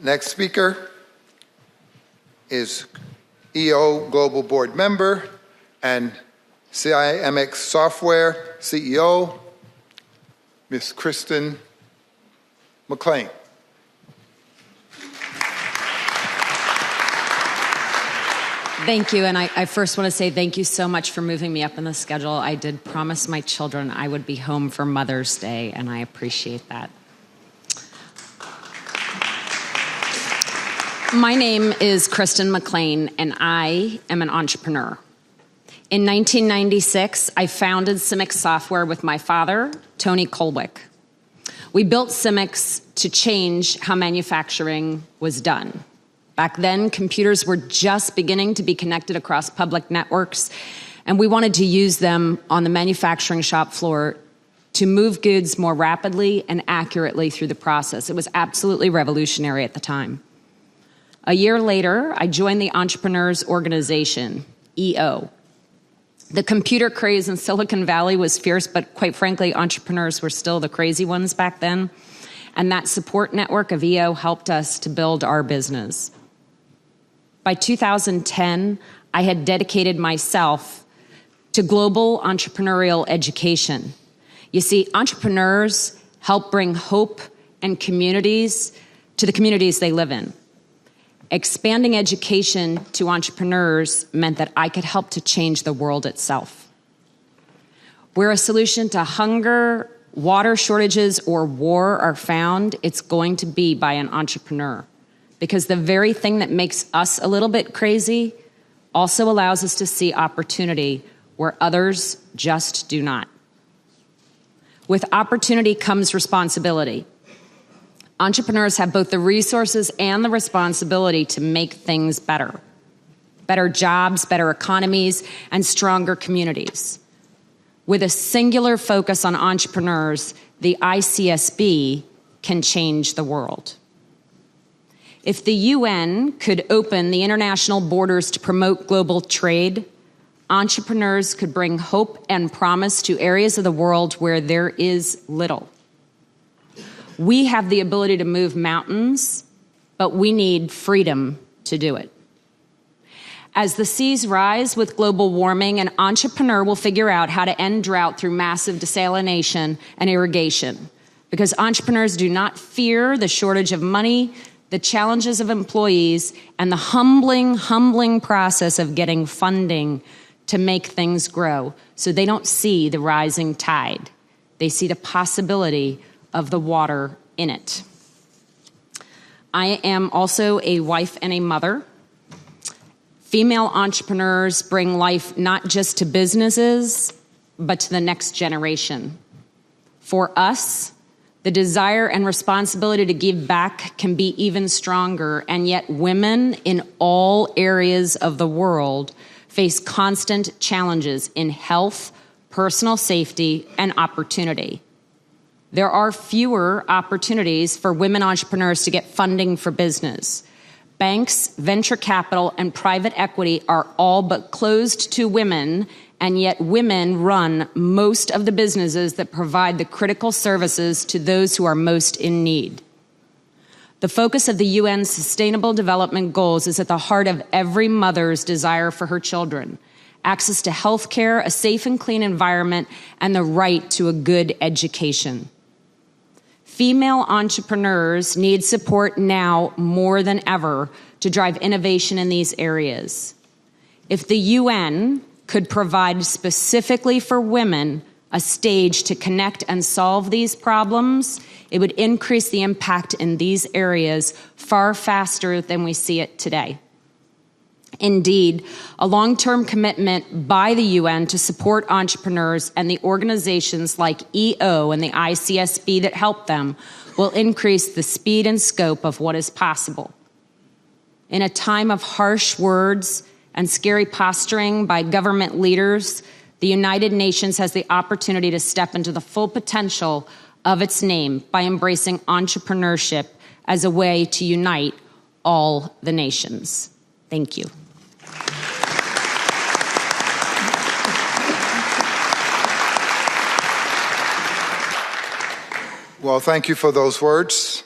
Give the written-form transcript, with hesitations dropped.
Next speaker is EO Global Board Member and CIMx Software CEO, Ms. Kristin McLane. Thank you, and I first want to say thank you so much for moving me up in the schedule. I did promise my children I would be home for Mother's Day, and I appreciate that. My name is Kristin McLane, and I am an entrepreneur. In 1996, I founded CIMx Software with my father, Tony Kolwick. We built CIMx to change how manufacturing was done. Back then, computers were just beginning to be connected across public networks, and we wanted to use them on the manufacturing shop floor to move goods more rapidly and accurately through the process. It was absolutely revolutionary at the time. A year later, I joined the Entrepreneurs Organization, EO. The computer craze in Silicon Valley was fierce, but quite frankly, entrepreneurs were still the crazy ones back then. And that support network of EO helped us to build our business. By 2010, I had dedicated myself to global entrepreneurial education. You see, entrepreneurs help bring hope and communities to the communities they live in. Expanding education to entrepreneurs meant that I could help to change the world itself. Where a solution to hunger, water shortages, or war are found, it's going to be by an entrepreneur. Because the very thing that makes us a little bit crazy also allows us to see opportunity where others just do not. With opportunity comes responsibility. Entrepreneurs have both the resources and the responsibility to make things better. Better jobs, better economies, and stronger communities. With a singular focus on entrepreneurs, the ICSB can change the world. If the UN could open the international borders to promote global trade, entrepreneurs could bring hope and promise to areas of the world where there is little. We have the ability to move mountains, but we need freedom to do it. As the seas rise with global warming, an entrepreneur will figure out how to end drought through massive desalination and irrigation. Because entrepreneurs do not fear the shortage of money, the challenges of employees, and the humbling process of getting funding to make things grow. So they don't see the rising tide. They see the possibility of the water in it. I am also a wife and a mother. Female entrepreneurs bring life not just to businesses, but to the next generation. For us, the desire and responsibility to give back can be even stronger, and yet women in all areas of the world face constant challenges in health, personal safety, and opportunity. There are fewer opportunities for women entrepreneurs to get funding for business. Banks, venture capital, and private equity are all but closed to women, and yet women run most of the businesses that provide the critical services to those who are most in need. The focus of the UN's Sustainable Development Goals is at the heart of every mother's desire for her children: access to health care, a safe and clean environment, and the right to a good education. Female entrepreneurs need support now more than ever to drive innovation in these areas. If the UN could provide specifically for women a stage to connect and solve these problems, it would increase the impact in these areas far faster than we see it today. Indeed, a long-term commitment by the UN to support entrepreneurs and the organizations like EO and the ICSB that help them will increase the speed and scope of what is possible. In a time of harsh words and scary posturing by government leaders, the United Nations has the opportunity to step into the full potential of its name by embracing entrepreneurship as a way to unite all the nations. Thank you. Well, thank you for those words.